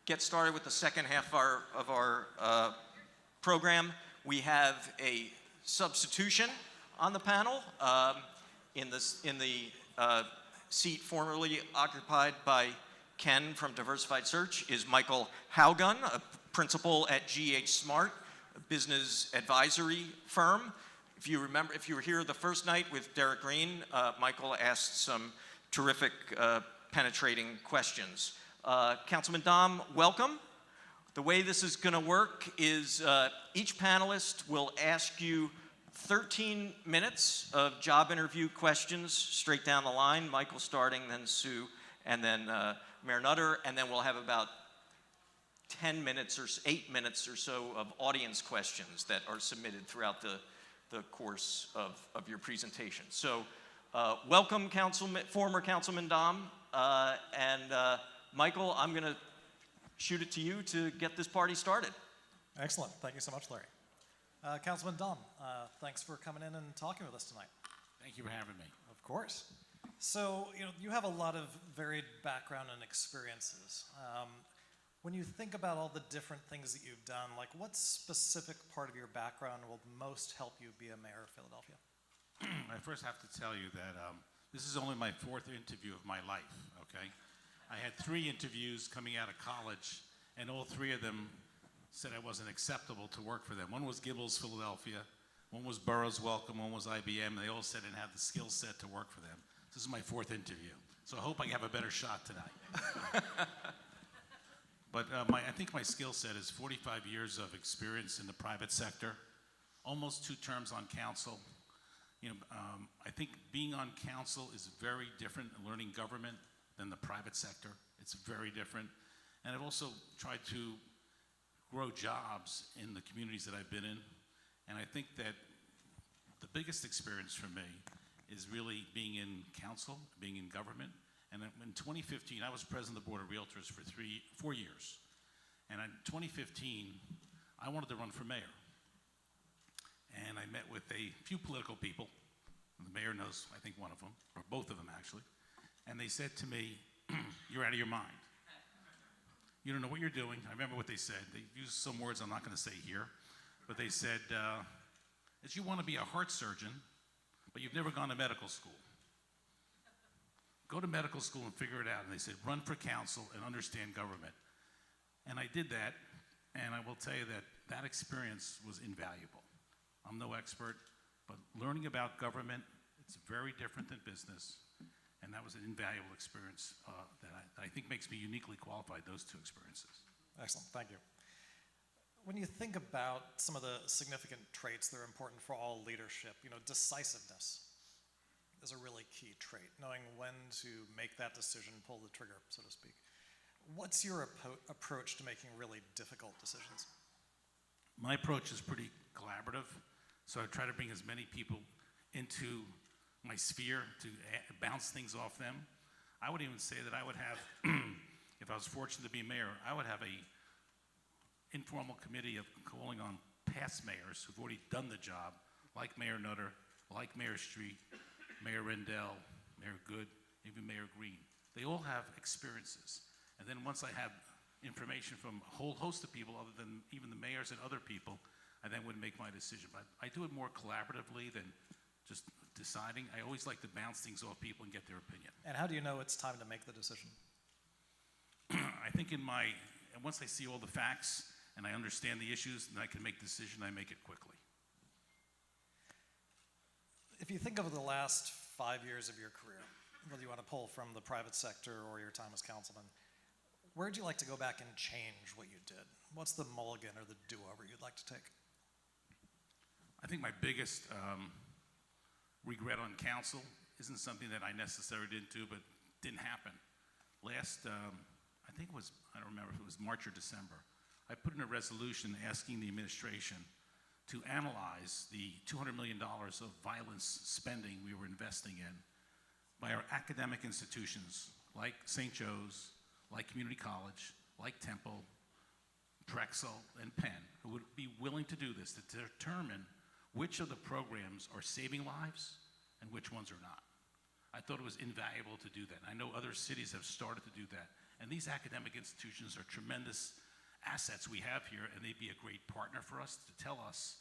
get started with the second half of our program. We have a substitution on the panel. In the seat formerly occupied by Ken from Diversified Search is Michael Haugun, a principal at GH Smart, a business advisory firm. If you were here the first night with Derek Green, Michael asked some terrific penetrating questions. Councilman Domb, welcome. The way this is going to work is each panelist will ask you 13 minutes of job interview questions straight down the line, Michael starting, then Sue, and then Mayor Nutter, and then we'll have about 10 minutes or 8 minutes or so of audience questions that are submitted throughout the course of your presentation. So welcome, former Councilman Domb, and Michael, I'm going to shoot it to you to get this party started. Excellent. Thank you so much, Larry. Councilman Domb, thanks for coming in and talking with us tonight. Thank you for having me. Of course. So, you have a lot of varied background and experiences. When you think about all the different things that you've done, like what specific part of your background will most help you be a mayor of Philadelphia? I first have to tell you that this is only my 4th interview of my life, okay? I had 3 interviews coming out of college, and all 3 of them said I wasn't acceptable to work for them. One was Gibbles, Philadelphia, one was Burroughs Wellcome, one was IBM. They all said I didn't have the skill set to work for them. This is my 4th interview, so I hope I have a better shot tonight. But I think my skill set is 45 years of experience in the private sector, almost 2 terms on council. I think being on council is very different in learning government than the private sector. It's very different. And I've also tried to grow jobs in the communities that I've been in. And I think that the biggest experience for me is really being in council, being in government. And in 2015, I was president of the Board of Realtors for 4 years. And in 2015, I wanted to run for mayor. And I met with a few political people. The mayor knows, I think, one of them, or both of them actually. And they said to me, "You're out of your mind. You don't know what you're doing." I remember what they said. They used some words I'm not going to say here. But they said, that you want to be a heart surgeon, but you've never gone to medical school. Go to medical school and figure it out. And they said, run for council and understand government. And I did that, and I will tell you that that experience was invaluable. I'm no expert, but learning about government, it's very different than business. And that was an invaluable experience that I think makes me uniquely qualified, those 2 experiences. Excellent, thank you. When you think about some of the significant traits that are important for all leadership, decisiveness is a really key trait, knowing when to make that decision, pull the trigger, so to speak. What's your approach to making really difficult decisions? My approach is pretty collaborative, so I try to bring as many people into my sphere to bounce things off them. I would even say that I would have, if I was fortunate to be mayor, I would have a informal committee of calling on past mayors who've already done the job, like Mayor Nutter, like Mayor Street, Mayor Rendell, Mayor Good, even Mayor Green. They all have experiences. And then once I have information from a whole host of people other than even the mayors and other people, I then would make my decision. But I do it more collaboratively than just deciding. I always like to bounce things off people and get their opinion. And how do you know it's time to make the decision? I think once I see all the facts and I understand the issues, then I can make the decision, I make it quickly. If you think of the last 5 years of your career, whether you want to pull from the private sector or your time as councilman, where'd you like to go back and change what you did? What's the mulligan or the do-over you'd like to take? I think my biggest regret on council isn't something that I necessarily didn't do, but didn't happen. Last, I think it was, I don't remember if it was March or December, I put in a resolution asking the administration to analyze the $200 million of violence spending we were investing in by our academic institutions like St. Joe's, like Community College, like Temple, Drexel, and Penn, who would be willing to do this, to determine which of the programs are saving lives and which ones are not. I thought it was invaluable to do that. I know other cities have started to do that, And these academic institutions are tremendous assets we have here, and they'd be a great partner for us to tell us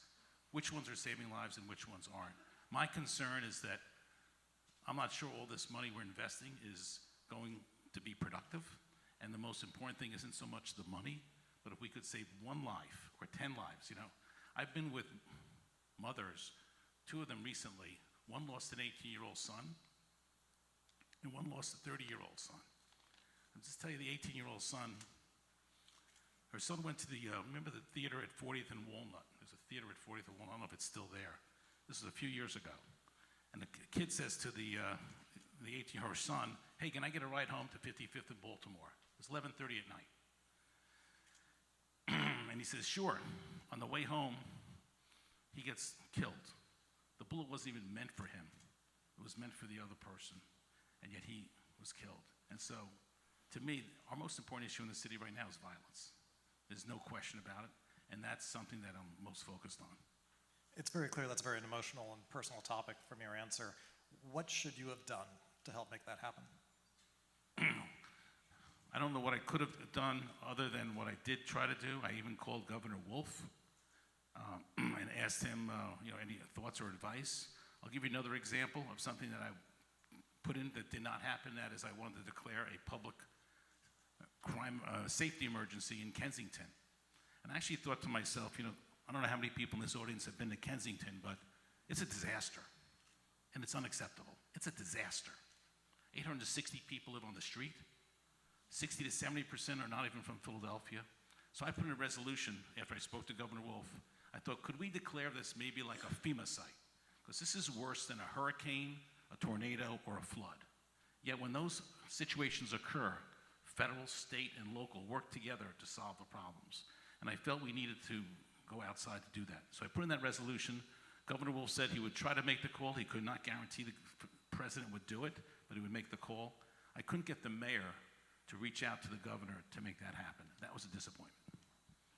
which ones are saving lives and which ones aren't. My concern is that I'm not sure all this money we're investing is going to be productive, and the most important thing isn't so much the money, but if we could save 1 life or 10 lives, you know. I've been with mothers, 2 of them recently. One lost an 18-year-old son, and one lost a 30-year-old son. I'll just tell you, the 18-year-old son, her son went to the, remember the theater at 40th and Walnut? There's a theater at 40th and Walnut. I don't know if it's still there. This is a few years ago. And the kid says to the 18-year-old son, hey, can I get a ride home to 55th in Baltimore? It was 11:30 at night. And he says, sure. On the way home, he gets killed. The bullet wasn't even meant for him. It was meant for the other person. And yet he was killed. And so, to me, our most important issue in the city right now is violence. There's no question about it. And that's something that I'm most focused on. It's very clear that's a very emotional and personal topic from your answer. What should you have done to help make that happen? I don't know what I could have done other than what I did try to do. I even called Governor Wolf and asked him, any thoughts or advice. I'll give you another example of something that I put in that did not happen. That is, I wanted to declare a public crime safety emergency in Kensington. And I actually thought to myself, I don't know how many people in this audience have been to Kensington, but it's a disaster, and it's unacceptable. It's a disaster. 860 people live on the street. 60 to 70% are not even from Philadelphia. So I put in a resolution after I spoke to Governor Wolf. I thought, could we declare this maybe like a FEMA site? Because this is worse than a hurricane, a tornado, or a flood. Yet when those situations occur, federal, state, and local work together to solve the problems. And I felt we needed to go outside to do that. So I put in that resolution. Governor Wolf said he would try to make the call. He could not guarantee the president would do it, but he would make the call. I couldn't get the mayor to reach out to the governor to make that happen. That was a disappointment.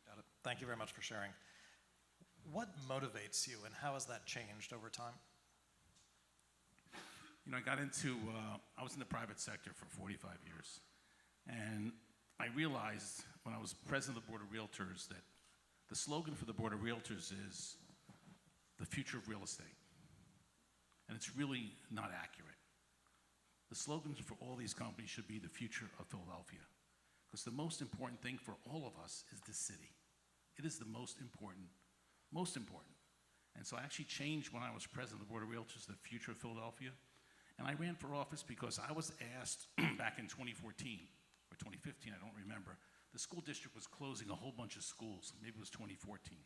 Got it. Thank you very much for sharing. What motivates you, and how has that changed over time? I was in the private sector for 45 years. And I realized when I was president of the Board of Realtors that the slogan for the Board of Realtors is the future of real estate. And it's really not accurate. The slogans for all these companies should be the future of Philadelphia. Because the most important thing for all of us is the city. It is the most important. And so I actually changed when I was president of the Board of Realtors, the future of Philadelphia. And I ran for office because I was asked back in 2014 or 2015, I don't remember, the school district was closing a whole bunch of schools. Maybe it was 2014.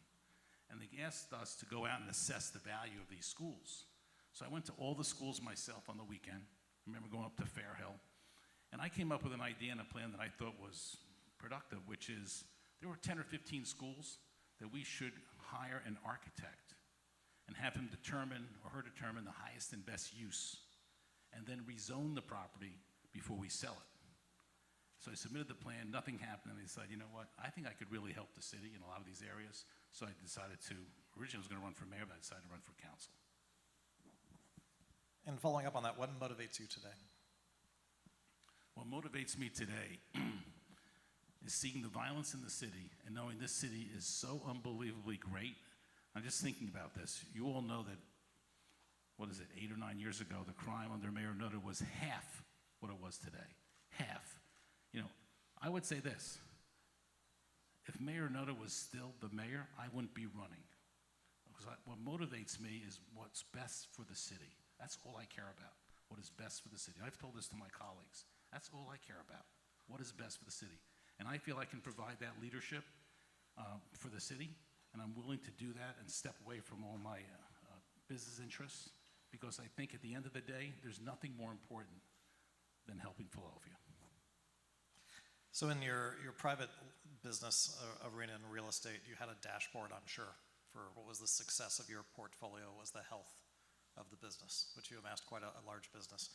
And they asked us to go out and assess the value of these schools. So I went to all the schools myself on the weekend. I remember going up to Fairhill. And I came up with an idea and a plan that I thought was productive, which is there were 10 or 15 schools that we should hire an architect and have him determine or her determine the highest and best use, and then rezone the property before we sell it. So I submitted the plan, nothing happened, and I decided, you know what, I think I could really help the city in a lot of these areas. So I decided to, originally I was going to run for mayor, but I decided to run for council. And following up on that, what motivates you today? What motivates me today is seeing the violence in the city and knowing this city is so unbelievably great. I'm just thinking about this. You all know that, 8 or 9 years ago, the crime under Mayor Nutter was half what it was today. Half. I would say this. If Mayor Nutter was still the mayor, I wouldn't be running. Because what motivates me is what's best for the city. That's all I care about, what is best for the city. I've told this to my colleagues. That's all I care about, what is best for the city. And I feel I can provide that leadership for the city, and I'm willing to do that and step away from all my business interests, because I think at the end of the day, there's nothing more important than helping Philadelphia. So in your private business arena in real estate, you had a dashboard, I'm sure, for what was the success of your portfolio, was the health of the business, which you amassed quite a large business.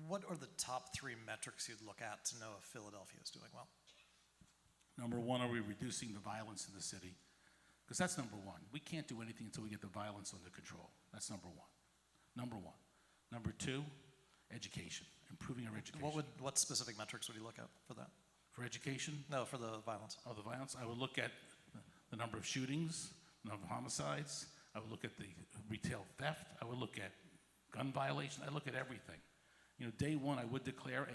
What are the top 3 metrics you'd look at to know if Philadelphia is doing well? Number 1, are we reducing the violence in the city? Because that's number 1. We can't do anything until we get the violence under control. That's number 1. Number 2, education. improving our education. What specific metrics would you look at for that? For education, No, for the violence. the violence, I would look at the number of shootings, the number of homicides. I would look at the retail theft. I would look at gun violation. I look at everything. You know, day one, I would declare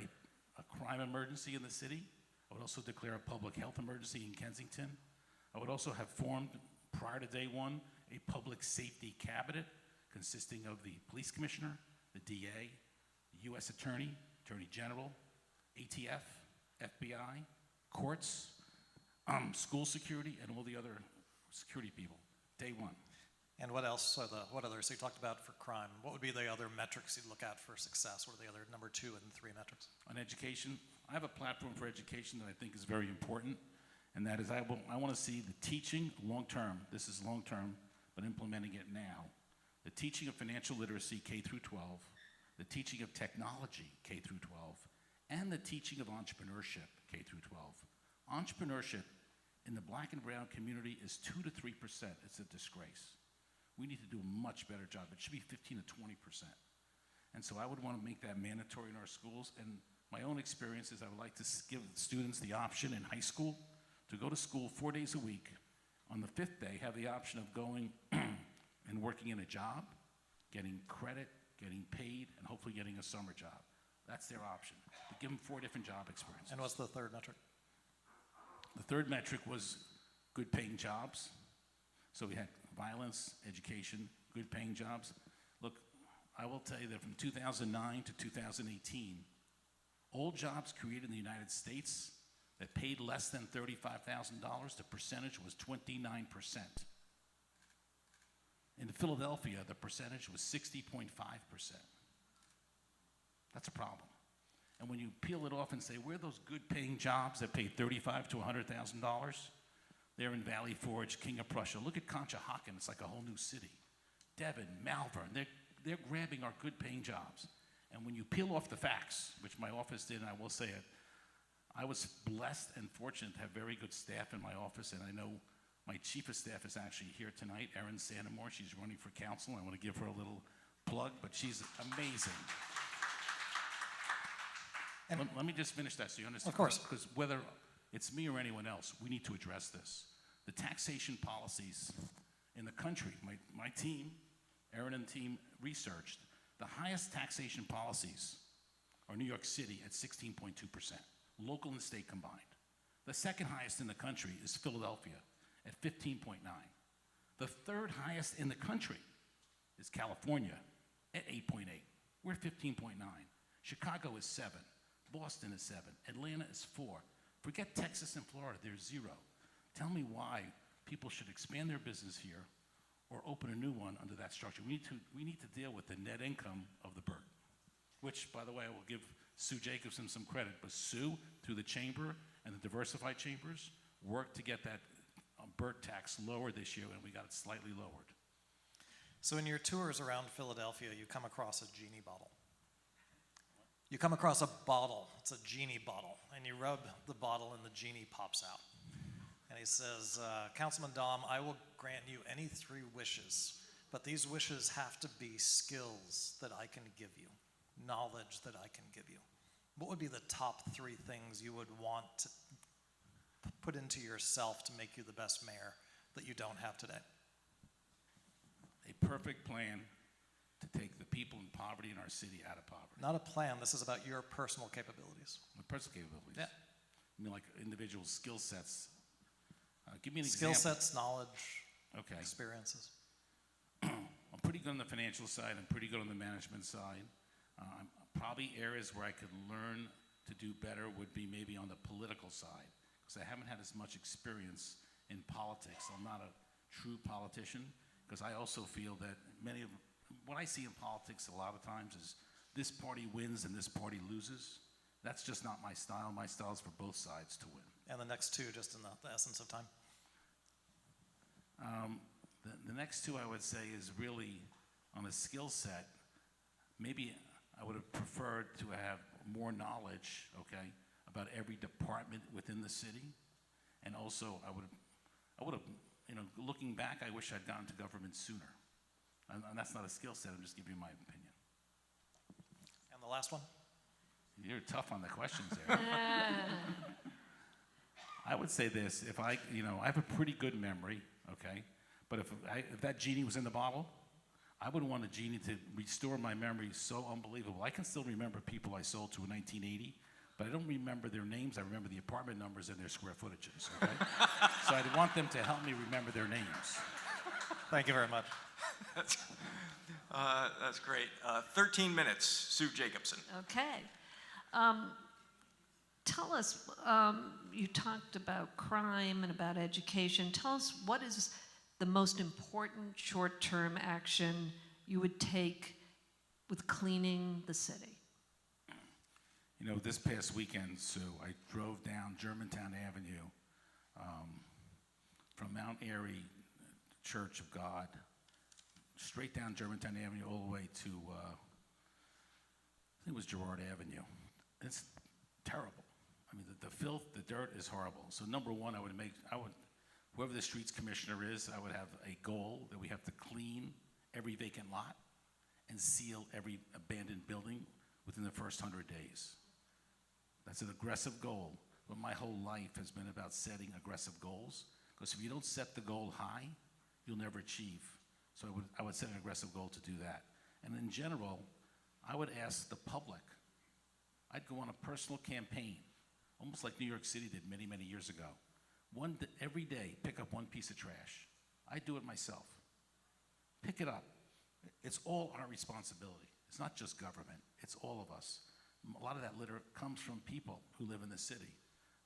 a crime emergency in the city. I would also declare a public health emergency in Kensington. I would also have formed, prior to day one, a public safety cabinet consisting of the police commissioner, the DA, the U.S. Attorney, Attorney General, ATF, FBI, courts, school security, and all the other security people, day one. And what else are what others? So you talked about for crime. What would be the other metrics you'd look at for success? What are the other number 2 and 3 metrics? On education, I have a platform for education that I think is very important, and that is I want to see the teaching long-term, this is long-term, but implementing it now, the teaching of financial literacy K through 12, the teaching of technology K through 12, and the teaching of entrepreneurship K through 12. Entrepreneurship in the black and brown community is 2 to 3%. It's a disgrace. We need to do a much better job. It should be 15 to 20%. And so I would want to make that mandatory in our schools. And my own experience is I would like to give students the option in high school to go to school 4 days a week. On the 5th day, have the option of going and working in a job, getting credit, getting paid, and hopefully getting a summer job. That's their option. But give them 4 different job experiences. And what's the third metric? The third metric was good paying jobs. So we had violence, education, good paying jobs. Look, I will tell you that from 2009 to 2018, all jobs created in the United States that paid less than $35,000, the percentage was 29%. In Philadelphia, the percentage was 60.5%. That's a problem. And when you peel it off and say, where are those good paying jobs that paid $35,000 to $100,000? They're in Valley Forge, King of Prussia. Look at Conshohocken, it's like a whole new city. Devon, Malvern, they're grabbing our good paying jobs. And when you peel off the facts, which my office did, and I will say it, I was blessed and fortunate to have very good staff in my office, and I know my chief of staff is actually here tonight, Erin Santamore. She's running for council. I want to give her a little plug, but she's amazing. And let me just finish that so you understand. Of course. Because whether it's me or anyone else, we need to address this. The taxation policies in the country, my team, Erin and team researched, the highest taxation policies are New York City at 16.2%, local and state combined. The second highest in the country is Philadelphia at 15.9. The third highest in the country is California at 8.8. We're at 15.9. Chicago is 7. Boston is 7. Atlanta is 4. Forget Texas and Florida, they're 0. Tell me why people should expand their business here or open a new one under that structure. We need to deal with the net income of the BERT, which, by the way, I will give Sue Jacobson some credit, but Sue, through the chamber and the diversified chambers, worked to get that BERT tax lowered this year, and we got it slightly lowered. So in your tours around Philadelphia, you come across a genie bottle. You come across a bottle, it's a genie bottle, and you rub the bottle and the genie pops out. And he says, Councilman Domb, I will grant you any 3 wishes, but these wishes have to be skills that I can give you, knowledge that I can give you. What would be the top 3 things you would want to put into yourself to make you the best mayor that you don't have today? A perfect plan to take the people in poverty in our city out of poverty. Not a plan, this is about your personal capabilities. My personal capabilities. Yeah. I mean, like individual skill sets. Give me an Skill example. sets, knowledge, Okay. experiences. I'm pretty good on the financial side. I'm pretty good on the management side. Probably areas where I could learn to do better would be maybe on the political side, because I haven't had as much experience in politics. I'm not a true politician, because I also feel that what I see in politics a lot of times is this party wins and this party loses. That's just not my style. My style is for both sides to win. And the next 2, just in the essence of time. The next 2 I would say is really on a skill set. Maybe I would have preferred to have more knowledge, okay, about every department within the city. And also I would have, looking back, I wish I'd gotten to government sooner. And that's not a skill set, I'm just giving you my opinion. And the last one? You're tough on the questions there. I would say this, if I have a pretty good memory, okay? But if that genie was in the bottle, I would want a genie to restore my memory so unbelievable. I can still remember people I sold to in 1980, but I don't remember their names. I remember the apartment numbers and their square footages, okay? So I'd want them to help me remember their names. Thank you very much. That's great. 13 minutes, Sue Jacobson. Okay. Tell us, you talked about crime and about education. Tell us, what is the most important short-term action you would take with cleaning the city? You know, this past weekend, Sue, I drove down Germantown Avenue from Mount Airy Church of God, straight down Germantown Avenue all the way to, I think it was Girard Avenue. It's terrible. I mean, the filth, the dirt is horrible. So number one, whoever the streets commissioner is, I would have a goal that we have to clean every vacant lot and seal every abandoned building within the first 100 days. That's an aggressive goal, but my whole life has been about setting aggressive goals, because if you don't set the goal high, you'll never achieve. So I would set an aggressive goal to do that. And in general, I would ask the public, I'd go on a personal campaign, almost like New York City did many, many years ago. Every day, pick up one piece of trash. I do it myself. Pick it up. It's all our responsibility. It's not just government. It's all of us. A lot of that litter comes from people who live in the city.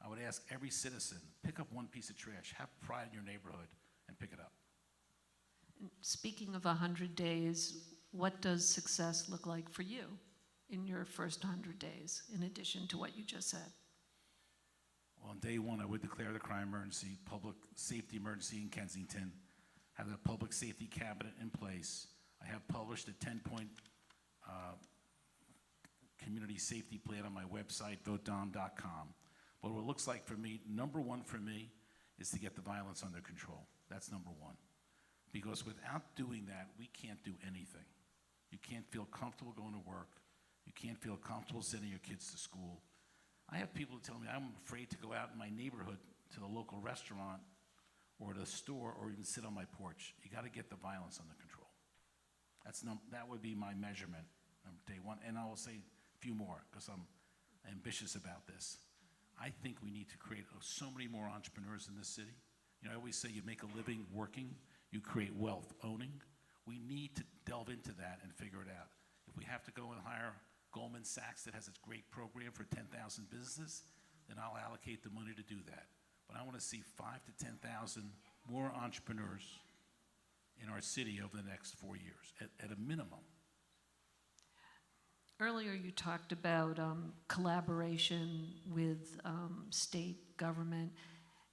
I would ask every citizen, pick up one piece of trash, have pride in your neighborhood, and pick it up. Speaking of 100 days, what does success look like for you in your first 100 days, in addition to what you just said? Well, on day one, I would declare the crime emergency, public safety emergency in Kensington, have the public safety cabinet in place. I have published a 10-point community safety plan on my website, votedomb.com. But what it looks like for me, number one for me, is to get the violence under control. That's number one. Because without doing that, we can't do anything. You can't feel comfortable going to work. You can't feel comfortable sending your kids to school. I have people who tell me I'm afraid to go out in my neighborhood to the local restaurant or the store or even sit on my porch. You got to get the violence under control. That would be my measurement on day one. And I will say a few more because I'm ambitious about this. I think we need to create so many more entrepreneurs in this city. You know, I always say you make a living working, you create wealth owning. We need to delve into that and figure it out. If we have to go and hire Goldman Sachs that has its great program for 10,000 businesses, then I'll allocate the money to do that. But I want to see 5,000 to 10,000 more entrepreneurs in our city over the next 4 years, at a minimum. Earlier you talked about collaboration with state government,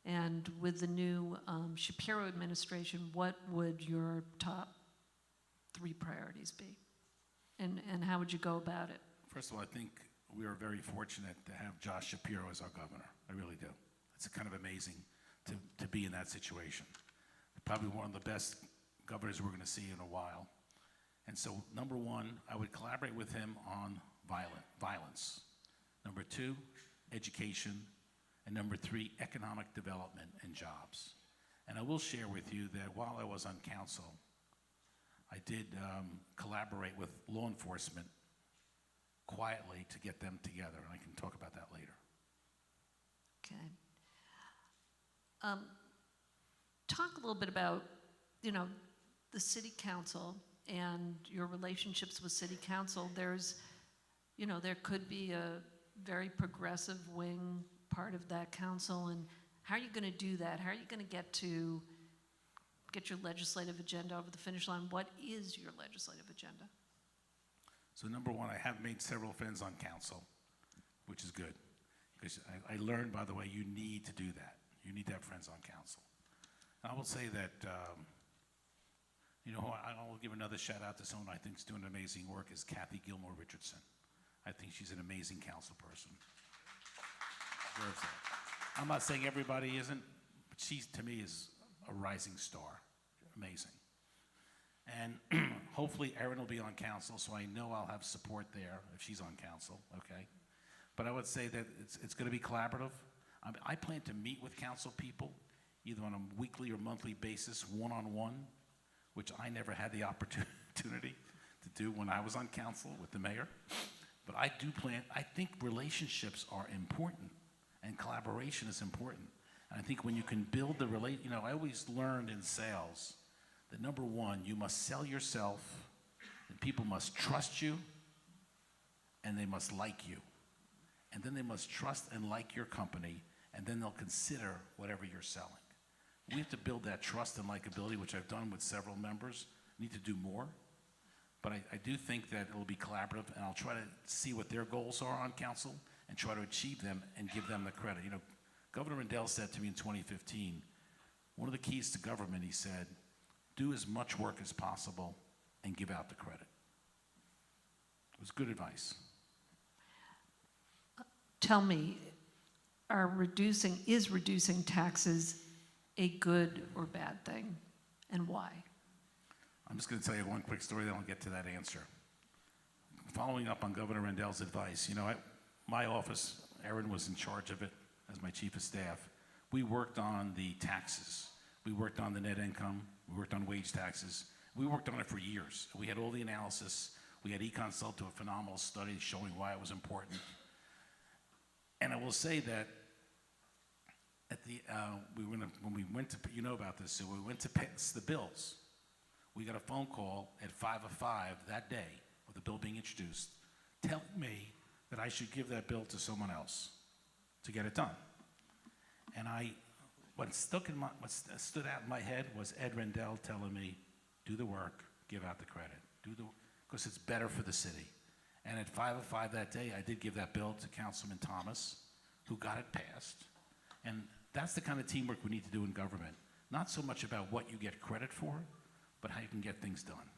and with the new Shapiro administration, what would your top 3 priorities be? And how would you go about it? First of all, I think we are very fortunate to have Josh Shapiro as our governor. I really do. It's kind of amazing to be in that situation. Probably one of the best governors we're going to see in a while. And so, number one, I would collaborate with him on violence. Number 2, education. And number 3, economic development and jobs. And I will share with you that while I was on council, I did collaborate with law enforcement quietly to get them together, and I can talk about that later. Okay. Talk a little bit about, the city council and your relationships with city council. There's, there could be a very progressive wing part of that council, and how are you going to do that? How are you going to get your legislative agenda over the finish line? What is your legislative agenda? So number one, I have made several friends on council, which is good. Because I learned, by the way, you need to do that. You need to have friends on council. And I will say that, I'll give another shout out to someone I think is doing amazing work, is Kathy Gilmore Richardson. I think she's an amazing council person. Deserves that. I'm not saying everybody isn't, but she, to me, is a rising star. Amazing. And hopefully Erin will be on council, so I know I'll have support there if she's on council, okay? But I would say that it's going to be collaborative. I plan to meet with council people, either on a weekly or monthly basis, one-on-one, which I never had the opportunity to do when I was on council with the mayor. But I think relationships are important, and collaboration is important. And I think when you can build I always learned in sales that number one, you must sell yourself, and people must trust you, and they must like you. And then they must trust and like your company, and then they'll consider whatever you're selling. We have to build that trust and likability, which I've done with several members. I need to do more. But I do think that it'll be collaborative, and I'll try to see what their goals are on council and try to achieve them and give them the credit. You know, Governor Rendell said to me in 2015, one of the keys to government, he said, do as much work as possible and give out the credit. It was good advice. Tell me, is reducing taxes a good or bad thing, and why? I'm just going to tell you one quick story, then I'll get to that answer. Following up on Governor Rendell's advice, you know, my office, Erin was in charge of it as my chief of staff. We worked on the taxes. We worked on the net income. We worked on wage taxes. We worked on it for years. We had all the analysis. We had eConsult do a phenomenal study showing why it was important. And I will say that at when we went to, you know about this, so we went to pass the bills. We got a phone call at 5:05 that day with the bill being introduced, telling me that I should give that bill to someone else to get it done. And what stood out in my head was Ed Rendell telling me, do the work, give out the credit, because it's better for the city. And at 5:05 that day, I did give that bill to Councilman Thomas, who got it passed. And that's the kind of teamwork we need to do in government. Not so much about what you get credit for, but how you can get things done.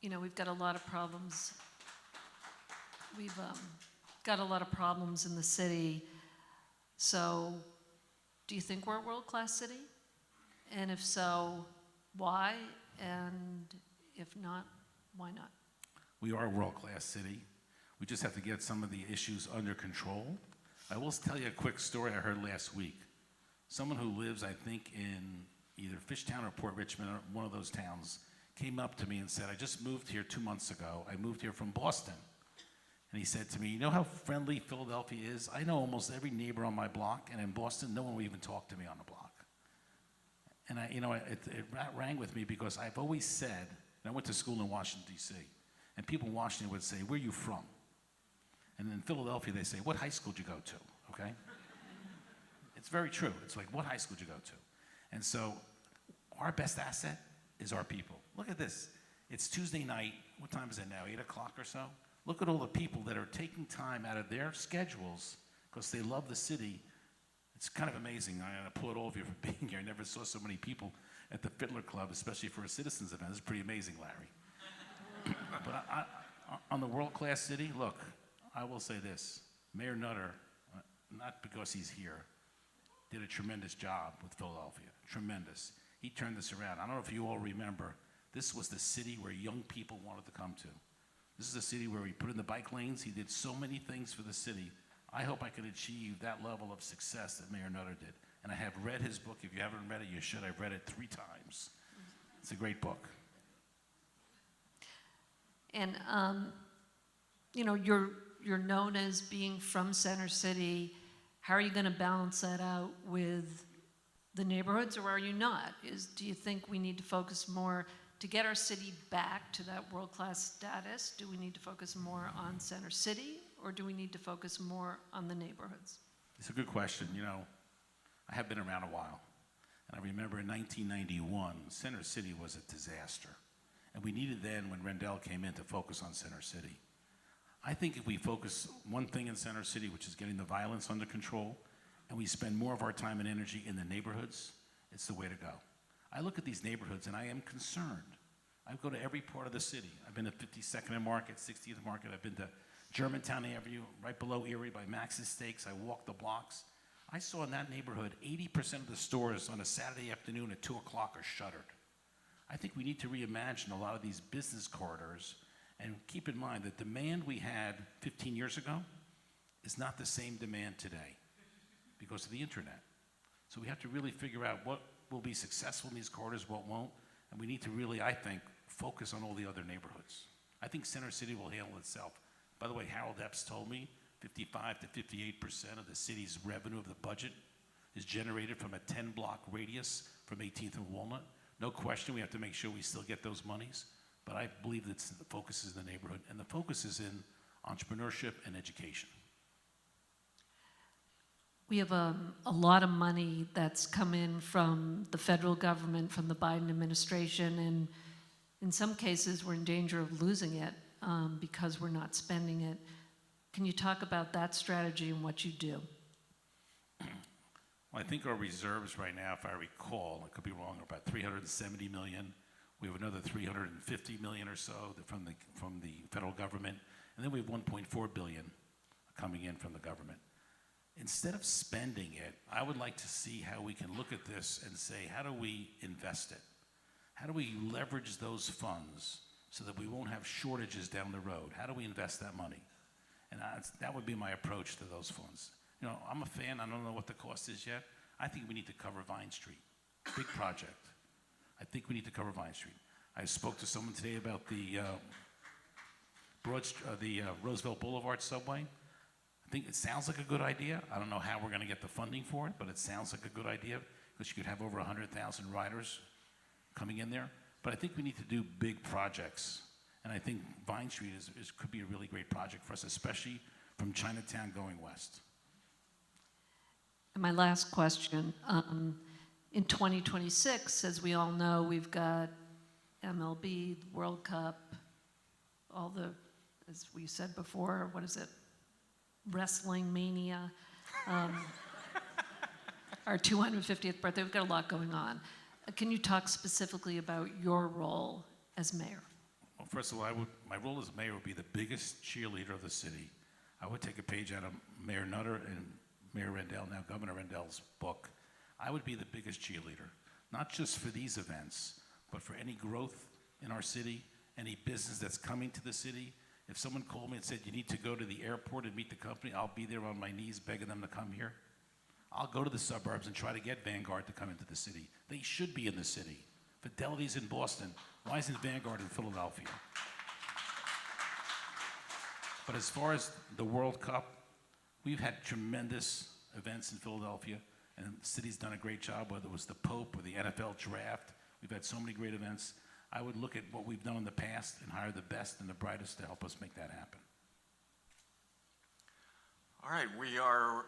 You know, we've got a lot of problems. We've got a lot of problems in the city. So, do you think we're a world-class city? And if so, why? And if not, why not? We are a world-class city. We just have to get some of the issues under control. I will tell you a quick story I heard last week. Someone who lives, I think, in either Fishtown or Port Richmond, or one of those towns, came up to me and said, I just moved here 2 months ago. I moved here from Boston. And he said to me, you know how friendly Philadelphia is? I know almost every neighbor on my block, and in Boston, no one will even talk to me on the block. And it rang with me because I've always said, and I went to school in Washington, D.C., and people in Washington would say, where are you from? And in Philadelphia, they say, what high school did you go to, okay? It's very true. It's like, what high school did you go to? And so our best asset is our people. Look at this. It's Tuesday night. What time is it now, 8 o'clock or so? Look at all the people that are taking time out of their schedules because they love the city. It's kind of amazing. I applaud all of you for being here. I never saw so many people at the Fitler Club, especially for a citizens event. It's pretty amazing, Larry. But on the world-class city, look, I will say this. Mayor Nutter, not because he's here, did a tremendous job with Philadelphia. Tremendous. He turned this around. I don't know if you all remember, this was the city where young people wanted to come to. This is a city where he put in the bike lanes. He did so many things for the city. I hope I can achieve that level of success that Mayor Nutter did. And I have read his book. If you haven't read it, you should. I've read it 3 times. It's a great book. And, you know, you're known as being from Center City. How are you going to balance that out with the neighborhoods, or are you not? Do you think we need to focus more to get our city back to that world-class status? Do we need to focus more on Center City, or do we need to focus more on the neighborhoods? It's a good question. You know, I have been around a while, and I remember in 1991, Center City was a disaster. And we needed then, when Rendell came in, to focus on Center City. I think if we focus one thing in Center City, which is getting the violence under control, and we spend more of our time and energy in the neighborhoods, it's the way to go. I look at these neighborhoods and I am concerned. I go to every part of the city. I've been to 52nd and Market, 60th Market. I've been to Germantown Avenue, right below Erie by Max's Steaks. I walked the blocks. I saw in that neighborhood, 80% of the stores on a Saturday afternoon at 2 o'clock are shuttered. I think we need to reimagine a lot of these business corridors And keep in mind, the demand we had 15 years ago is not the same demand today because of the internet. So we have to really figure out what will be successful in these corridors, what won't, and we need to really, I think, focus on all the other neighborhoods. I think Center City will handle itself. By the way, Harold Epps told me 55 to 58% of the city's revenue of the budget is generated from a 10-block radius from 18th and Walnut. No question, we have to make sure we still get those monies, but I believe that the focus is in the neighborhood, and the focus is in entrepreneurship and education. We have a lot of money that's come in from the federal government, from the Biden administration, and in some cases we're in danger of losing it because we're not spending it. Can you talk about that strategy and what you do? Well, I think our reserves right now, if I recall, I could be wrong, are about 370 million. We have another 350 million or so from the federal government, and then we have 1.4 billion coming in from the government. Instead of spending it, I would like to see how we can look at this and say, how do we invest it? How do we leverage those funds so that we won't have shortages down the road? How do we invest that money? And that would be my approach to those funds. You know, I'm a fan, I don't know what the cost is yet. I think we need to cover Vine Street, big project. I think we need to cover Vine Street. I spoke to someone today about the Roosevelt Boulevard subway. I think it sounds like a good idea. I don't know how we're going to get the funding for it, but it sounds like a good idea because you could have over 100,000 riders coming in there. But I think we need to do big projects. And I think Vine Street could be a really great project for us, especially from Chinatown going west. And my last question, in 2026, as we all know, we've got MLB, World Cup, all the, as we said before, what is it? Wrestling mania, our 250th birthday. We've got a lot going on. Can you talk specifically about your role as mayor? Well, first of all, my role as mayor would be the biggest cheerleader of the city. I would take a page out of Mayor Nutter and Mayor Rendell, now Governor Rendell's book. I would be the biggest cheerleader, not just for these events, but for any growth in our city, any business that's coming to the city. If someone called me and said, you need to go to the airport and meet the company, I'll be there on my knees begging them to come here. I'll go to the suburbs and try to get Vanguard to come into the city. They should be in the city. Fidelity's in Boston. Why isn't Vanguard in Philadelphia? But as far as the World Cup, we've had tremendous events in Philadelphia, and the city's done a great job, whether it was the Pope or the NFL draft. We've had so many great events. I would look at what we've done in the past and hire the best and the brightest to help us make that happen. All right, we are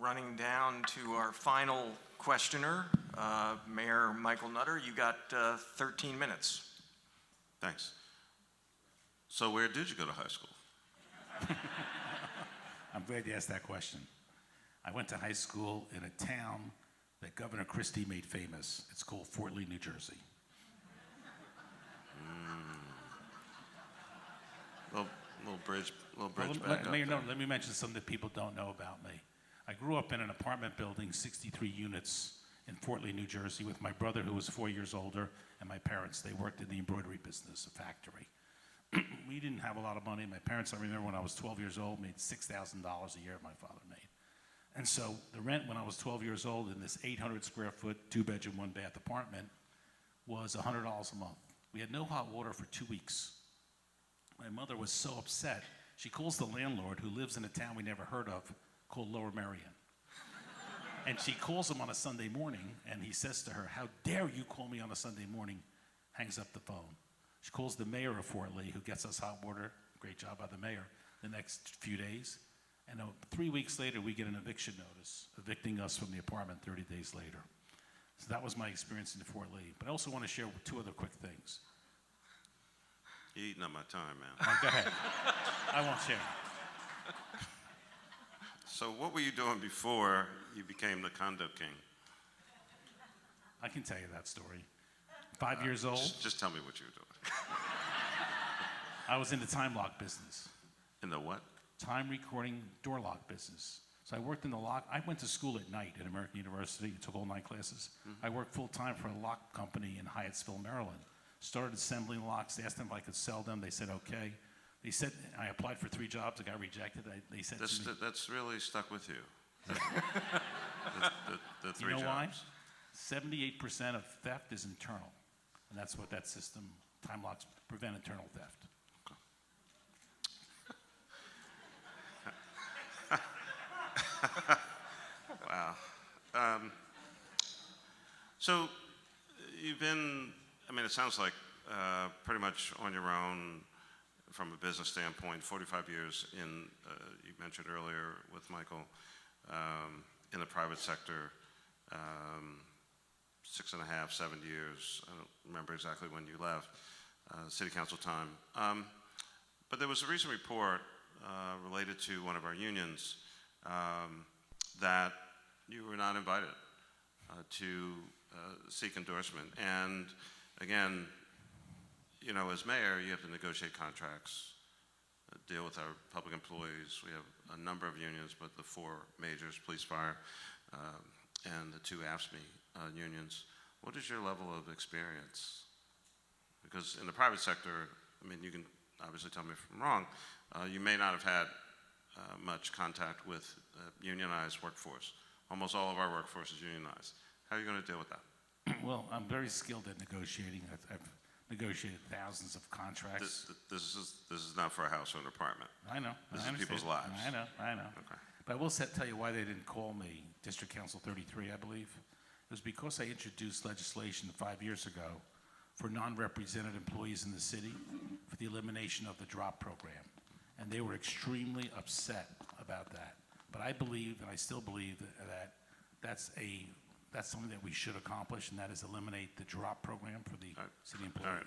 running down to our final questioner, Mayor Michael Nutter. You got 13 minutes. Thanks. So where did you go to high school? I'm glad you asked that question. I went to high school in a town that Governor Christie made famous. It's called Fort Lee, New Jersey. Little bridge back up Mayor, there. let me mention something that people don't know about me. I grew up in an apartment building, 63 units in Fort Lee, New Jersey, with my brother who was 4 years older and my parents. They worked in the embroidery business, a factory. We didn't have a lot of money. My parents, I remember when I was 12 years old, made $6,000 a year my father made. And so the rent when I was 12 years old in this 800 square foot, 2-bedroom, 1-bath apartment was $100 a month. We had no hot water for 2 weeks. My mother was so upset, she calls the landlord, who lives in a town we never heard of, called Lower Merion. And she calls him on a Sunday morning, and he says to her, how dare you call me on a Sunday morning? Hangs up the phone. She calls the mayor of Fort Lee, who gets us hot water, great job by the mayor, the next few days. And 3 weeks later, we get an eviction notice, evicting us from the apartment 30 days later. So that was my experience in Fort Lee. But I also want to share 2 other quick things. You're eating up my time, man. All right, go ahead. I won't share. So what were you doing before you became the condo king? I can tell you that story. 5 years old, Just tell me what you were doing. I was in the time lock business. In the what? Time recording door lock business. So I worked in the lock. I went to school at night at American University, took all night classes. I worked full time for a lock company in Hyattsville, Maryland. started assembling locks, asked them if I could sell them, they said okay. They said, I applied for 3 jobs, I got rejected. They said to me, That's really stuck with you. The 3 you know why? jobs. 78% of theft is internal, and that's what that system, time locks prevent internal theft. Wow. So you've been, I mean, it sounds like pretty much on your own from a business standpoint, 45 years in, you mentioned earlier with Michael, in the private sector, 6.5, 7 years. I don't remember exactly when you left, city council time. But there was a recent report related to one of our unions that you were not invited to seek endorsement. And again, you know, as mayor, you have to negotiate contracts, deal with our public employees. We have a number of unions, but the 4 majors, police, fire, and the 2 AFSCME unions. What is your level of experience? Because in the private sector, I mean, you can obviously tell me if I'm wrong, you may not have had much contact with unionized workforce. Almost all of our workforce is unionized. How are you going to deal with that? Well, I'm very skilled at negotiating. I've negotiated thousands of contracts. This is not for a house or an apartment. I know. This I is understand. people's lives. I know. Okay. But I will tell you why they didn't call me District Council 33, I believe. It was because I introduced legislation 5 years ago for non-represented employees in the city for the elimination of the drop program. And they were extremely upset about that. But I believe, and I still believe, that that's something that we should accomplish, and that is eliminate the drop program for the city employees. All right.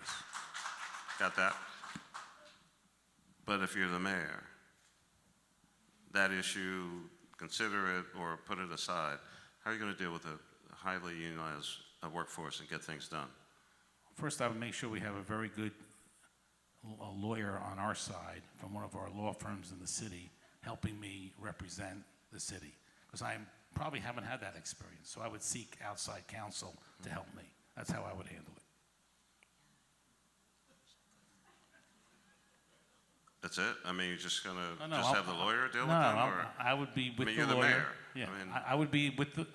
Got that. But if you're the mayor, that issue, consider it or put it aside. How are you going to deal with a highly unionized workforce and get things done? First, I would make sure we have a very good lawyer on our side from one of our law firms in the city helping me represent the city, because I probably haven't had that experience. So I would seek outside counsel to help me. That's how I would handle it. That's it? I mean, you're just going to No, have the lawyer deal with them? Or? I would be with mean, the you're the lawyer. mayor. Yeah, I mean- I would be with the.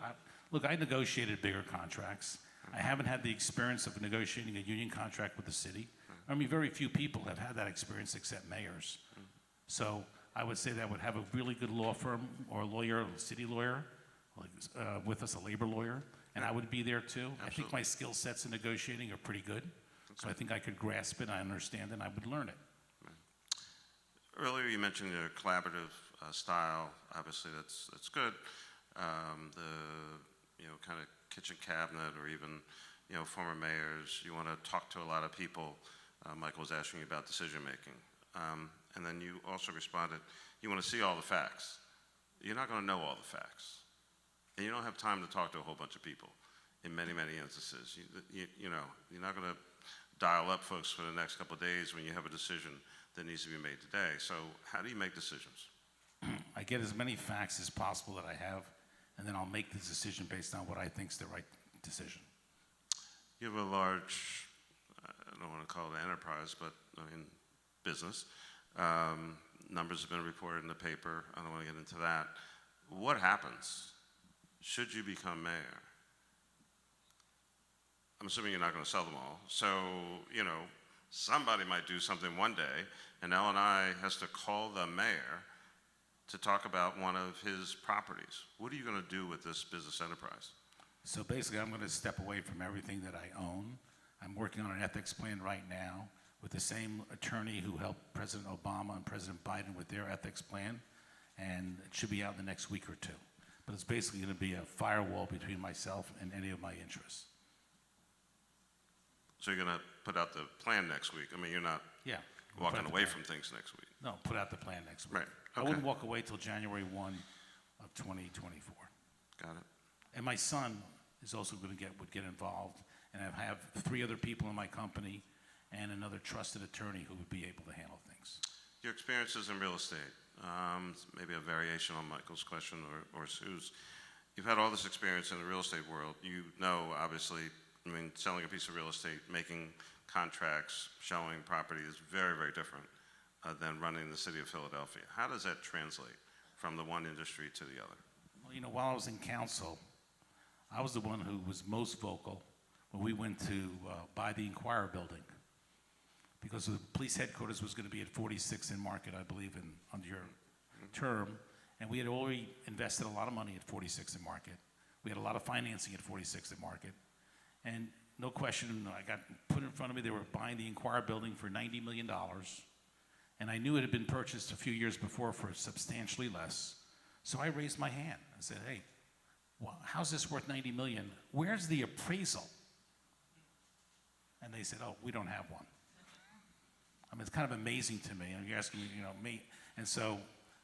Look, I negotiated bigger contracts. I haven't had the experience of negotiating a union contract with the city. I mean, very few people have had that experience except mayors. So I would say that I would have a really good law firm or a lawyer, a city lawyer, like, with us, a labor lawyer, and I would be there too. I think my skill sets in negotiating are pretty good. So I think I could grasp it, I understand it, and I would learn it. Earlier you mentioned your collaborative style. Obviously, that's good. The kind of kitchen cabinet, or even former mayors. You want to talk to a lot of people. Michael was asking you about decision making, and then you also responded. You want to see all the facts. You're not going to know all the facts, and you don't have time to talk to a whole bunch of people. In many instances, you're not going to dial up folks for the next couple of days when you have a decision that needs to be made today. So how do you make decisions? I get as many facts as possible that I have, and then I'll make the decision based on what I think is the right decision. You have a large, I don't want to call it an enterprise, but I mean, business. Numbers have been reported in the paper. I don't want to get into that. What happens should you become mayor? I'm assuming you're not going to sell them all. So, somebody might do something one day, and L&I has to call the mayor to talk about one of his properties. What are you going to do with this business enterprise? So basically, I'm going to step away from everything that I own. I'm working on an ethics plan right now with the same attorney who helped President Obama and President Biden with their ethics plan, and it should be out in the next week or two. But it's basically going to be a firewall between myself and any of my interests. So you're going to put out the plan next week? I mean, you're not walking away from things next week? No, put out the plan next week. Right. I Okay. wouldn't walk away till January 1 of 2024. Got it. And my son is also going to get involved, and I have 3 other people in my company and another trusted attorney who would be able to handle things. Your experiences in real estate, maybe a variation on Michael's question or Sue's. You've had all this experience in the real estate world. You know, obviously, I mean, selling a piece of real estate, making contracts showing property is very, very different than running the city of Philadelphia. How does that translate from the one industry to the other? Well, you know, while I was in council, I was the one who was most vocal when we went to buy the Inquirer building, because the police headquarters was going to be at 46th and Market, I believe, under your term, and we had already invested a lot of money at 46th and Market. We had a lot of financing at 46th and Market, and no question, I got put in front of me, they were buying the Inquirer building for $90 million, and I knew it had been purchased a few years before for substantially less, so I raised my hand. I said, hey, well, how's this worth $90 million? Where's the appraisal? And they said, oh, we don't have one. I mean, it's kind of amazing to me. And you're asking me, you know, me. And so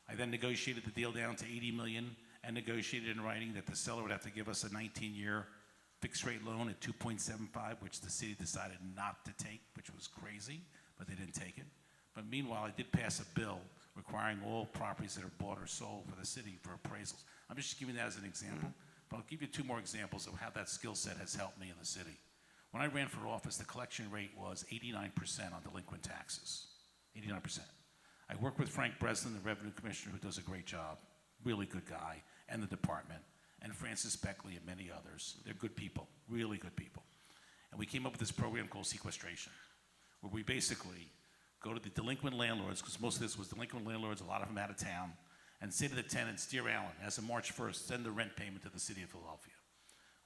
I then negotiated the deal down to $80 million and negotiated in writing that the seller would have to give us a 19-year fixed rate loan at 2.75, which the city decided not to take, which was crazy, but they didn't take it. But meanwhile, I did pass a bill requiring all properties that are bought or sold for the city for appraisals. I'm just giving that as an example, but I'll give you two more examples of how that skill set has helped me in the city. When I ran for office, the collection rate was 89% on delinquent taxes, 89%. I worked with Frank Breslin, the revenue commissioner, who does a great job, really good guy, and the department, and Francis Beckley and many others. They're good people, really good people. And we came up with this program called sequestration, where we basically go to the delinquent landlords, because most of this was delinquent landlords, a lot of them out of town, and say to the tenants, dear Allan, as of March 1st, send the rent payment to the city of Philadelphia.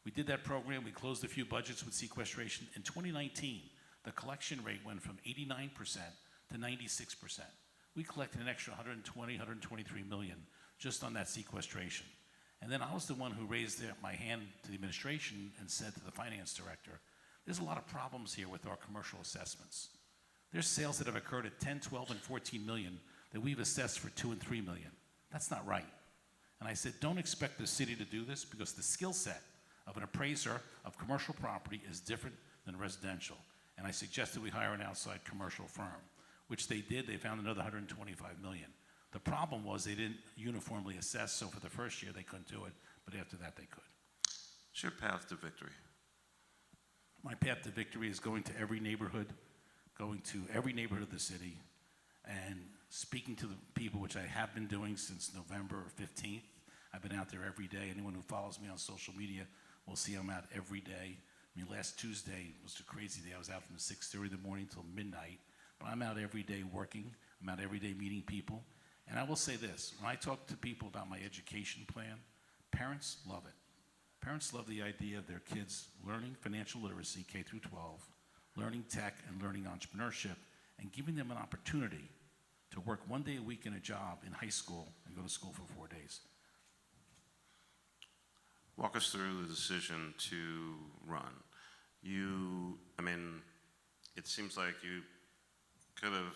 We did that program, we closed a few budgets with sequestration. In 2019, the collection rate went from 89% to 96%. We collected an extra 123 million just on that sequestration. And then I was the one who raised my hand to the administration and said to the finance director, there's a lot of problems here with our commercial assessments. There's sales that have occurred at 10, 12, and 14 million that we've assessed for 2 and 3 million. That's not right. And I said, don't expect the city to do this, because the skill set of an appraiser of commercial property is different than residential. And I suggested we hire an outside commercial firm, which they did. They found another 125 million. The problem was they didn't uniformly assess, so for the first year they couldn't do it, but after that they could. What's your path to victory? My path to victory is going to every neighborhood of the city and speaking to the people, which I have been doing since November 15th. I've been out there every day. Anyone who follows me on social media will see I'm out every day. I mean, last Tuesday was a crazy day. I was out from 6:30 in the morning till midnight, but I'm out every day working. I'm out every day meeting people. And I will say this, when I talk to people about my education plan, parents love it. Parents love the idea of their kids learning financial literacy, K through 12, learning tech and learning entrepreneurship, and giving them an opportunity to work one day a week in a job in high school and go to school for 4 days. Walk us through the decision to run. It seems like you could have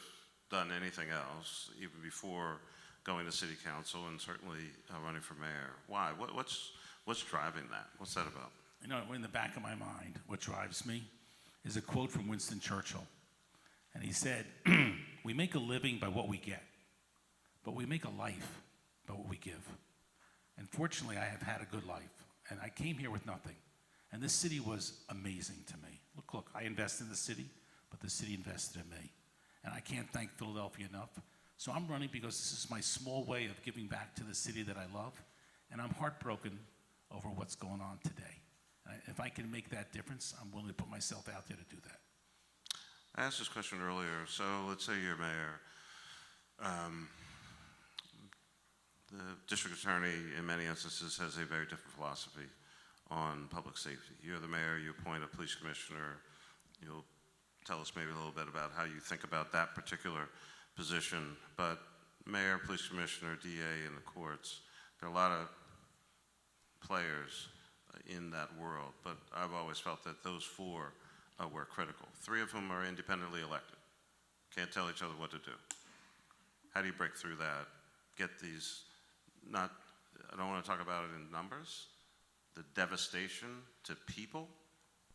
done anything else even before going to city council and certainly running for mayor. Why? What's driving that? What's that about? You know, in the back of my mind, what drives me is a quote from Winston Churchill. And he said, we make a living by what we get, but we make a life by what we give. And fortunately, I have had a good life. And I came here with nothing. And this city was amazing to me. Look, I invest in the city, but the city invested in me. And I can't thank Philadelphia enough. So I'm running because this is my small way of giving back to the city that I love. And I'm heartbroken over what's going on today. If I can make that difference, I'm willing to put myself out there to do that. I asked this question earlier. So let's say you're mayor. The district attorney, in many instances, has a very different philosophy on public safety. You're the mayor, you appoint a police commissioner. You'll tell us maybe a little bit about how you think about that particular position. But mayor, police commissioner, DA, and the courts, there are a lot of players in that world, but I've always felt that those four were critical. 3 of whom are independently elected. Can't tell each other what to do. How do you break through that? Get these, I don't want to talk about it in numbers, the devastation to people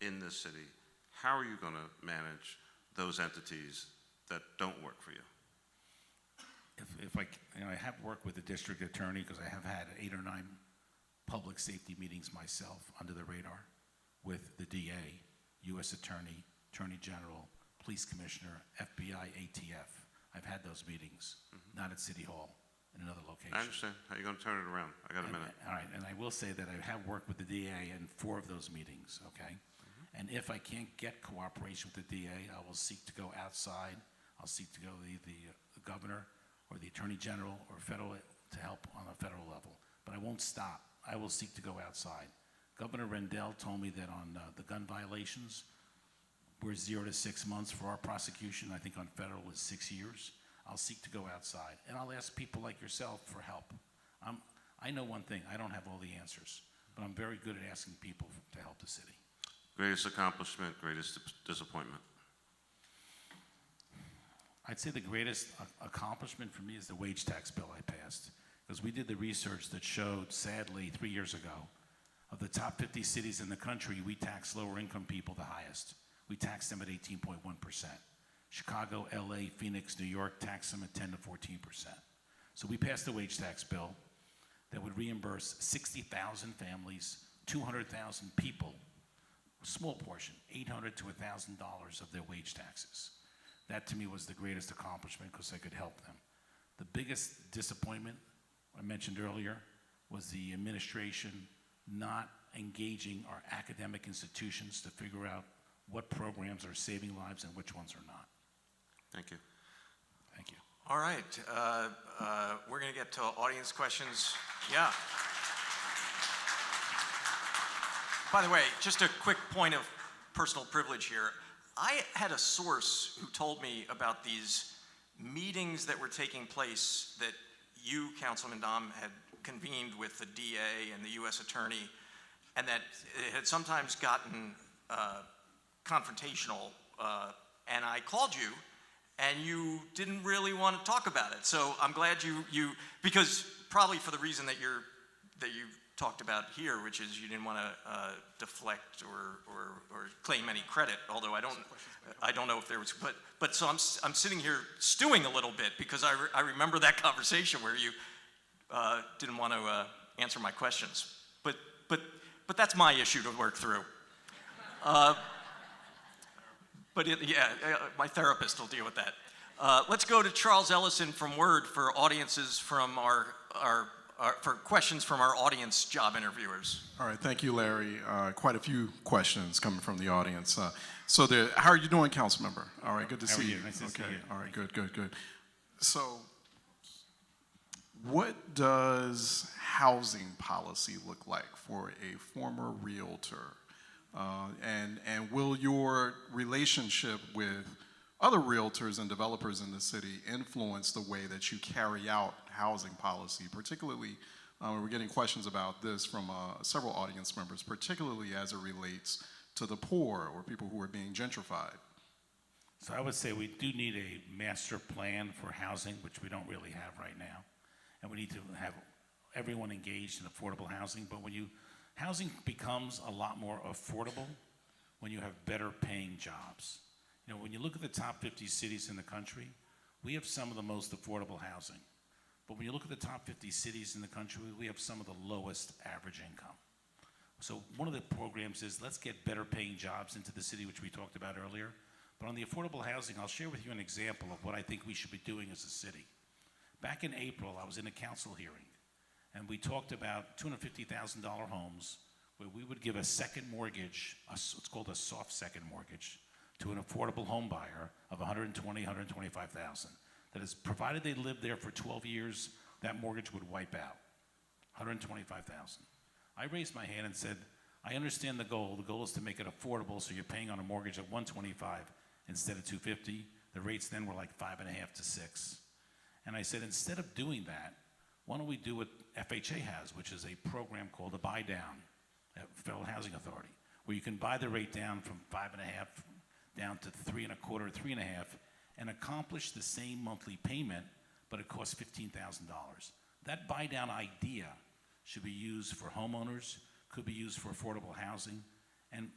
in this city. How are you going to manage those entities that don't work for you? I have worked with the district attorney because I have had 8 or 9 public safety meetings myself under the radar with the DA, U.S. Attorney, Attorney General, police commissioner, FBI, ATF. I've had those meetings, not at City Hall, in another location. I understand. How are you going to turn it around? I got a minute. All right, and I will say that I have worked with the DA in 4 of those meetings, okay? And if I can't get cooperation with the DA, I will seek to go outside. I'll seek to go to the governor or the attorney general or federal to help on a federal level. But I won't stop. I will seek to go outside. Governor Rendell told me that on the gun violations, we're 0 to 6 months for our prosecution. I think on federal it's 6 years. I'll seek to go outside, and I'll ask people like yourself for help. I know one thing, I don't have all the answers, but I'm very good at asking people to help the city. Greatest accomplishment, greatest disappointment. I'd say the greatest accomplishment for me is the wage tax bill I passed, because we did the research that showed, sadly, 3 years ago, of the top 50 cities in the country, we tax lower income people the highest. We tax them at 18.1%. Chicago, LA, Phoenix, New York tax them at 10 to 14%. So we passed a wage tax bill that would reimburse 60,000 families, 200,000 people, a small portion, $800 to $1,000 of their wage taxes. That to me was the greatest accomplishment because I could help them. The biggest disappointment I mentioned earlier was the administration not engaging our academic institutions to figure out what programs are saving lives and which ones are not. Thank you. Thank you. All right, we're going to get to audience questions. Yeah. By the way, just a quick point of personal privilege here. I had a source who told me about these meetings that were taking place that you, Councilman Domb, had convened with the DA and the U.S. Attorney, and that it had sometimes gotten confrontational, and I called you, and you didn't really want to talk about it. So I'm glad you because probably for the reason that you talked about here, which is you didn't want to deflect or claim any credit. Although I don't know if there was, but so I'm sitting here stewing a little bit because I remember that conversation where you didn't want to answer my questions. But that's my issue to work through. My therapist will deal with that. Let's go to Charles Ellison from WURD for audiences from for questions from our audience job interviewers. All right, thank you, Larry. Quite a few questions coming from the audience. How are you doing, Councilmember? All right, good to see you. Nice to see you. All right, good. So, what does housing policy look like for a former realtor? And will your relationship with other realtors and developers in the city influence the way that you carry out housing policy? Particularly, we're getting questions about this from several audience members, particularly as it relates to the poor or people who are being gentrified. So I would say we do need a master plan for housing, which we don't really have right now. And we need to have everyone engaged in affordable housing. But housing becomes a lot more affordable when you have better paying jobs. You know, when you look at the top 50 cities in the country, we have some of the most affordable housing. But when you look at the top 50 cities in the country, we have some of the lowest average income. So one of the programs is let's get better paying jobs into the city, which we talked about earlier. But on the affordable housing, I'll share with you an example of what I think we should be doing as a city. Back in April, I was in a council hearing, and we talked about $250,000 homes where we would give a second mortgage, it's called a soft second mortgage, to an affordable home buyer of $120,000, $125,000. That is, provided they lived there for 12 years, that mortgage would wipe out, $125,000. I raised my hand and said, I understand the goal. The goal is to make it affordable, so you're paying on a mortgage of $125,000 instead of $250,000. The rates then were like 5.5 to 6. And I said, instead of doing that, why don't we do what FHA has, which is a program called a buy down at Federal Housing Authority, where you can buy the rate down from 5.5 down to 3.25 or 3.5 and accomplish the same monthly payment, but it costs $15,000. That buy down idea should be used for homeowners, could be used for affordable housing. And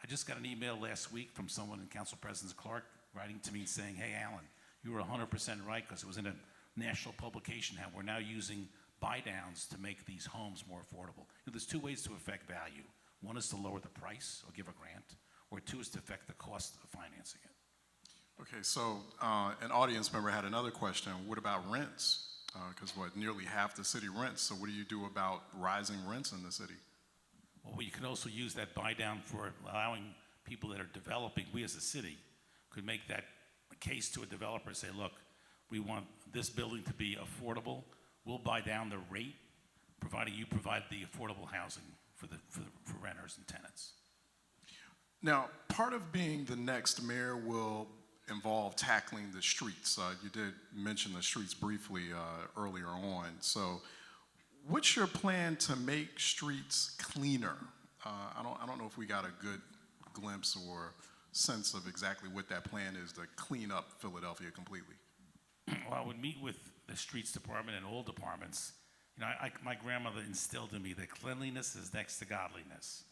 I just got an email last week from someone in Council President Clark writing to me saying, hey, Alan, you were 100% right because it was in a national publication how we're now using buy downs to make these homes more affordable. You know, there's two ways to affect value. One is to lower the price or give a grant, or two is to affect the cost of financing it. Okay, so an audience member had another question. What about rents? Because nearly half the city rents. So what do you do about rising rents in the city? Well, you can also use that buy down for allowing people that are developing. We as a city could make that case to a developer, say, look, we want this building to be affordable. We'll buy down the rate, providing you provide the affordable housing for renters and tenants. Now, part of being the next mayor will involve tackling the streets. You did mention the streets briefly earlier on. So what's your plan to make streets cleaner? I don't know if we got a good glimpse or sense of exactly what that plan is to clean up Philadelphia completely. Well, I would meet with the streets department and all departments. You know, my grandmother instilled in me that cleanliness is next to godliness.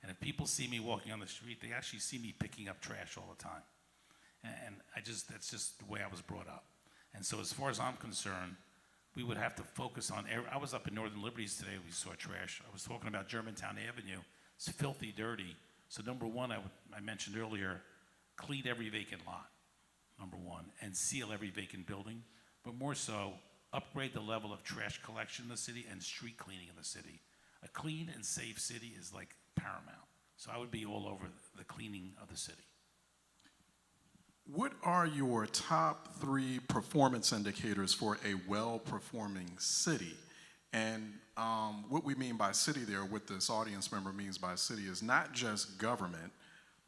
And if people see me walking on the street, they actually see me picking up trash all the time. And that's just the way I was brought up. And so as far as I'm concerned, we would have to focus on, I was up in Northern Liberties today, we saw trash. I was talking about Germantown Avenue. It's filthy dirty. So number one, I mentioned earlier, clean every vacant lot, number one, and seal every vacant building. But more so, upgrade the level of trash collection in the city and street cleaning in the city. A clean and safe city is like paramount. So I would be all over the cleaning of the city. What are your top 3 performance indicators for a well-performing city? And what we mean by city there, what this audience member means by city is not just government,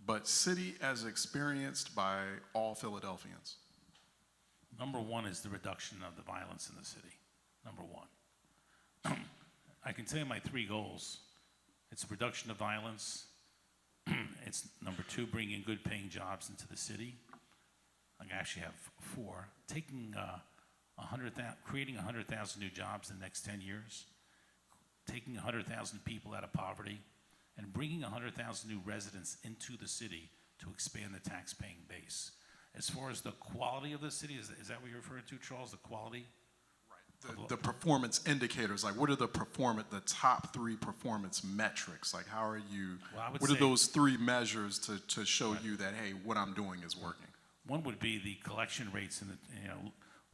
but city as experienced by all Philadelphians. Number one is the reduction of the violence in the city, number one. I can tell you my 3 goals. It's a reduction of violence. It's number 2, bringing good paying jobs into the city. I actually have 4. Creating 100,000 new jobs in the next 10 years, taking 100,000 people out of poverty, and bringing 100,000 new residents into the city to expand the tax-paying base. As far as the quality of the city, is that what you're referring to, Charles, the quality? The performance indicators, like what are the top 3 performance metrics? Like how are you, what are those 3 measures to show you that, hey, what I'm doing is working? One would be the collection rates and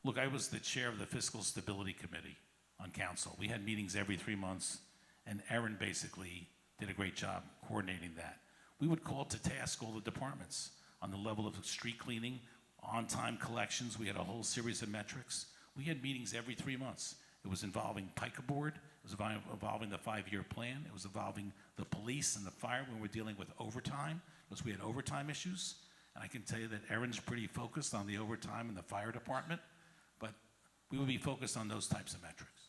look, I was the chair of the Fiscal Stability Committee on council. We had meetings every 3 months, and Erin basically did a great job coordinating that. We would call to task all the departments on the level of street cleaning, on-time collections. We had a whole series of metrics. We had meetings every 3 months. It was involving PICA board, it was involving the 5-year plan, it was involving the police and the fire when we're dealing with overtime, because we had overtime issues. And I can tell you that Erin's pretty focused on the overtime in the fire department, but we would be focused on those types of metrics.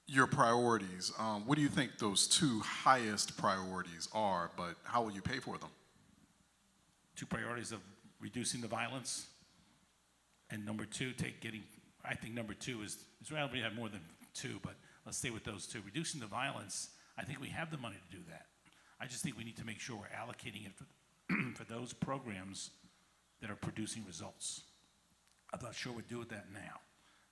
Your priorities, what do you think those 2 highest priorities are, but how will you pay for them? 2 priorities of reducing the violence, and number 2, I think number 2 is rather we have more than 2, but let's stay with those 2. Reducing the violence, I think we have the money to do that. I just think we need to make sure we're allocating it for those programs that are producing results. I'm not sure we're doing that now.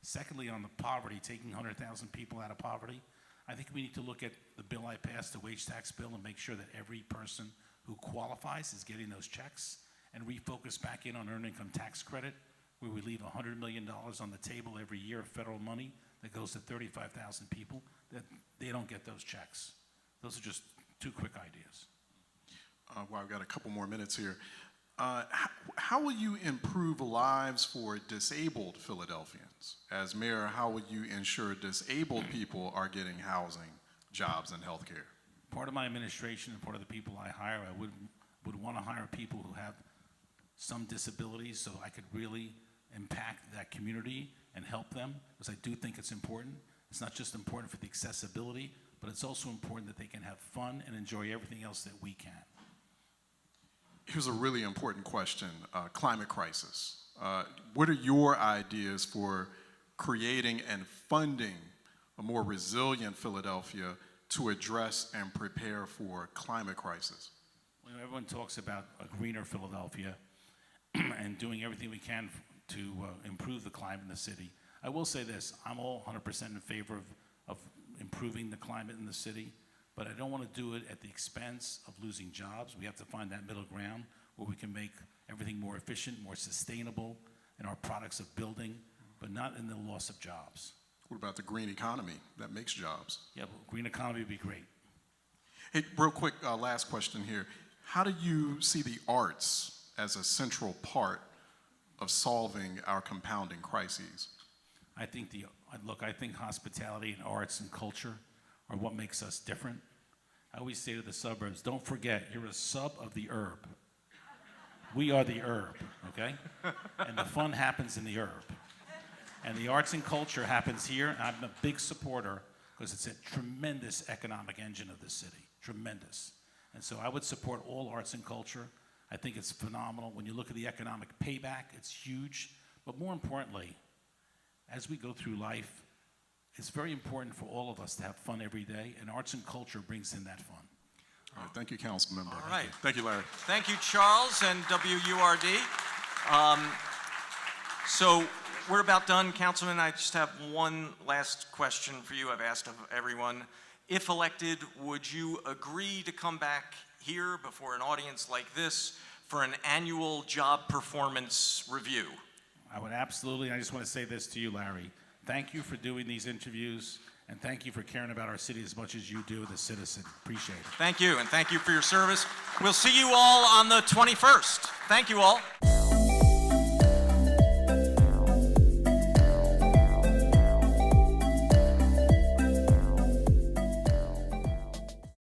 Secondly, on the poverty, taking 100,000 people out of poverty, I think we need to look at the bill I passed, the wage tax bill, and make sure that every person who qualifies is getting those checks, and refocus back in on earned income tax credit, where we leave $100 million on the table every year of federal money that goes to 35,000 people, that they don't get those checks. Those are just 2 quick ideas. Well, I've got a couple more minutes here. How will you improve lives for disabled Philadelphians? As mayor, how will you ensure disabled people are getting housing, jobs, and health care? Part of my administration and part of the people I hire, I would want to hire people who have some disabilities so I could really impact that community and help them, because I do think it's important. It's not just important for the accessibility, but it's also important that they can have fun and enjoy everything else that we can. Here's a really important question, climate crisis. What are your ideas for creating and funding a more resilient Philadelphia to address and prepare for climate crisis? Well, everyone talks about a greener Philadelphia and doing everything we can to improve the climate in the city. I will say this, I'm all 100% in favor of improving the climate in the city, but I don't want to do it at the expense of losing jobs. We have to find that middle ground where we can make everything more efficient, more sustainable in our products of building, but not in the loss of jobs. What about the green economy that makes jobs? Yeah, but green economy would be great. Hey, real quick, last question here. How do you see the arts as a central part of solving our compounding crises? I think I think hospitality and arts and culture are what makes us different. I always say to the suburbs, don't forget, you're a sub of the herb. We are the herb, okay? And the fun happens in the herb. And the arts and culture happens here, and I'm a big supporter because it's a tremendous economic engine of the city, tremendous. And so I would support all arts and culture. I think it's phenomenal. When you look at the economic payback, it's huge. But more importantly, as we go through life, it's very important for all of us to have fun every day, and arts and culture brings in that fun. All right, thank you, Councilmember. All right. Thank you, Larry. Thank you, Charles and WURD. So we're about done. Councilman, I just have one last question for you. I've asked of everyone. If elected, would you agree to come back here before an audience like this for an annual job performance review? I would absolutely. I just want to say this to you, Larry. Thank you for doing these interviews, and thank you for caring about our city as much as you do as a citizen. Appreciate it. Thank you, and thank you for your service. We'll see you all on the 21st. Thank you all.